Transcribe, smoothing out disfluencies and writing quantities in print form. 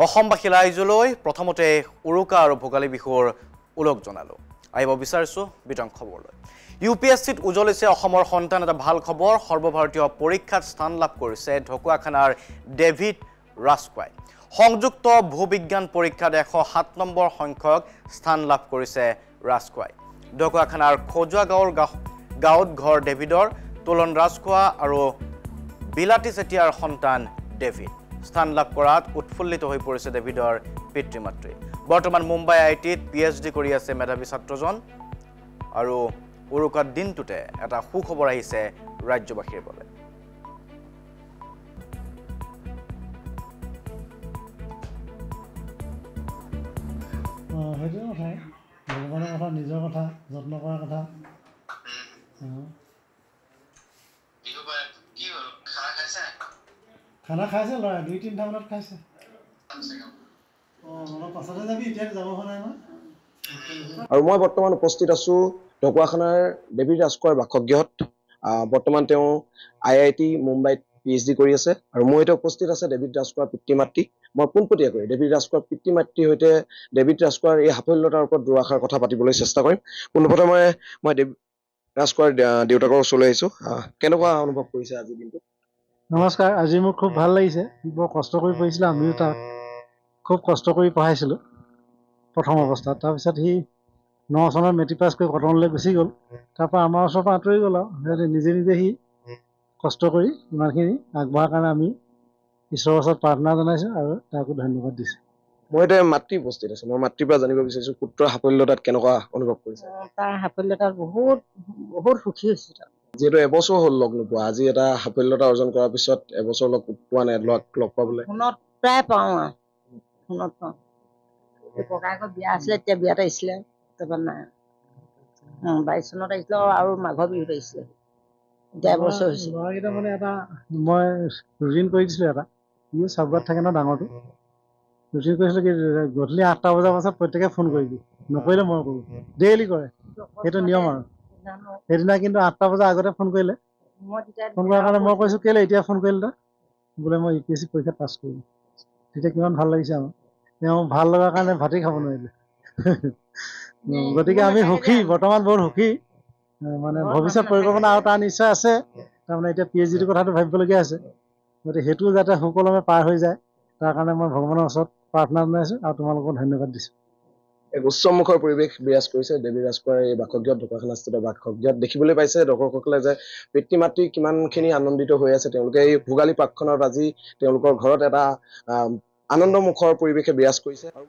অসমবাসী ৰাইজলৈ প্ৰথমতে উৰুকা আৰু ভোগালী বিহুৰ উলগ জনালো আহিব বিচাৰিছো বিতং খবৰলৈ ইউপিএছচিত উজলিছে অসমৰ সন্তান এটা ভাল খবৰ সৰ্বভাৰতীয় পৰীক্ষাত স্থান লাভ কৰিছে ঢকুৱাখানাৰ ডেভিড ৰাজকোৱাই সংযুক্ত ভূবিজ্ঞান পৰীক্ষাত 107 নম্বৰ সংখ্যক স্থান লাভ কৰিছে ৰাজকোৱাই ঢকুৱাখানাৰ খোজুৱা গাঁৱত ঘৰ ডেভিডৰ তোলন ৰাজকোৱা আৰু বিলাতী চেতিয়াৰ সন্তান ডেভিড স্থান লাভ কৰাত উৎফুল্লিত হৈ পৰিছে ডেভিডৰ পিতৃ-মাতৃ বৰ্তমান মুম্বাই আইটিত পিএইচডি কৰি আছে মেধাৱী ছাত্ৰজন আৰু উৰুকাৰ দিনটোতে এটা সুখবৰ আহিছে ৰাজ্যবাসীৰ বাবে সেইটো কথা ভগৱানৰ কথা নিজৰ কথা যত্ন কৰাৰ কথা খানা খাইছে ল'ৰা 2-3টা মানত খাইছে অলপ পাছতে যাবি এতিয়া যাব হোৱা নাই নহয় আৰু মই বৰ্তমান উপস্থিত আছো ঢকুৱাখানাৰ ডেভিড ৰাজকোৱাৰ বাসগৃহত বৰ্তমান তেওঁ আইআইটি মুম্বাইত পিএইচডি কৰি আছে আৰু মই এতিয়া উপস্থিত আছে ডেভিড ৰাজকোৱাৰ পিতৃ-মাতৃ মই পোনপটীয়াকৈ ডেভিড ৰাজকোৱাৰ পিতৃ-মাতৃৰ সৈতে ডেভিড ৰাজকোৱাৰ এই সাফল্যতাৰ ওপৰত দুআষাৰ কথা পাতিবলৈ চেষ্টা কৰিম পোনপ্ৰথমে মই ডেভিড ৰাজকোৱাৰ দেউতাকৰ ওচৰলৈ আহিছো কেনেকুৱা অনুভৱ কৰিছে আজিৰ দিনটো নমস্কাৰ আজি মোৰ খুব ভাল লাগিছে বৰ কষ্ট কৰি পঢ়িছিলে আমিও তাক খুব কষ্ট কৰি পঢ়াইছিলোঁ প্ৰথম অৱস্থাত তাৰপিছত সি 9 চনত মেট্ৰিক পাছ কৰি কটনলৈ গুচি গ'ল তাৰপৰা আমাৰ ওচৰৰ পৰা আঁতৰি গ'ল আৰু নিজে সি কষ্ট কৰি ইমানখিনি আগবঢ়াৰ কাৰণে আমি ঈশ্বৰৰ ওচৰত প্ৰাৰ্থনা জনাইছোঁ আৰু তাকো ধন্যবাদ দিছোঁ মই এতিয়া মাতৃ উপস্থিত আছো মই মাতৃৰ পৰা জানিব বিচাৰিছো পুত্ৰৰ সাফল্যতাত কেনেকুৱা অনুভৱ কৰিছে তাৰ সাফল্যতাত বহুত সুখী হৈছোঁ যিহেতু এবছৰ হ'ল লগ নোপোৱা আজি এটা সাফল্যতা অৰ্জন কৰাৰ পিছত এবছৰ লগ পোৱা নাই লগ পাবলৈ ফোনত প্ৰায় পাওঁ আৰু ফোনত পাওঁ ককায়েকৰ বিয়া আছিলে এতিয়া বিয়াত আহিছিলে তাৰপৰা নাই 22 চনত আহিছিলে আৰু মাঘৰ বিহুত আহিছিলে এতিয়া এবছৰ হৈছে ল'ৰাকেইটা মানে এটা মই ৰুটিন কৰি দিছিলোঁ এটা ই চাবুৱাত থাকে ন ডাঙৰটো ৰুটিন কৰিছিলোঁ কি গধূলি 8টা বজাৰ পাছত প্ৰত্যেকে ফোন কৰিবি নকৰিলে মই কৰোঁ ডেইলি কৰে সেইটো নিয়ম আৰু সেইদিনা কিন্তু 8টা বজাৰ আগতে ফোন কৰিলে ফোন কৰাৰ কাৰণে মই কৈছোঁ কেলৈ এতিয়া ফোন কৰিলে তই বোলে মই ইউপিএছচি পৰীক্ষাত পাছ কৰিলোঁ তেতিয়া কিমান ভাল লাগিছে আমাৰ তেওঁ ভাল লগাৰ কাৰণে ভাতেই খাব নোৱাৰিলে গতিকে আমি সুখী বৰ্তমান বহুত সুখী মানে ভৱিষ্যত পৰিকল্পনা আৰু তাৰ নিশ্চয় আছে তাৰমানে এতিয়া পিএইচডিৰ কথাটো ভাবিবলগীয়া আছে গতিকে সেইটো যাতে সুকলমে পাৰ হৈ যায় তাৰ কাৰণে মই ভগৱানৰ ওচৰত প্ৰাৰ্থনা জনাইছোঁ আৰু তোমালোকক ধন্যবাদ দিছোঁ এক উচ্চমুখৰ পৰিৱেশ বিৰাজ কৰিছে ডেভিড ৰাজকোৱাৰ এই বাসগৃহত ঢকুৱাখানাস্থিত বাসগৃহত দেখিবলৈ পাইছে দৰ্শকসকলে যে পিতৃ-মাতৃ কিমানখিনি আনন্দিত হৈ আছে তেওঁলোকে এই ভোগালী প্ৰাকখনত আজি তেওঁলোকৰ ঘৰত এটা আনন্দমুখৰ পৰিৱেশে বিৰাজ কৰিছে আৰু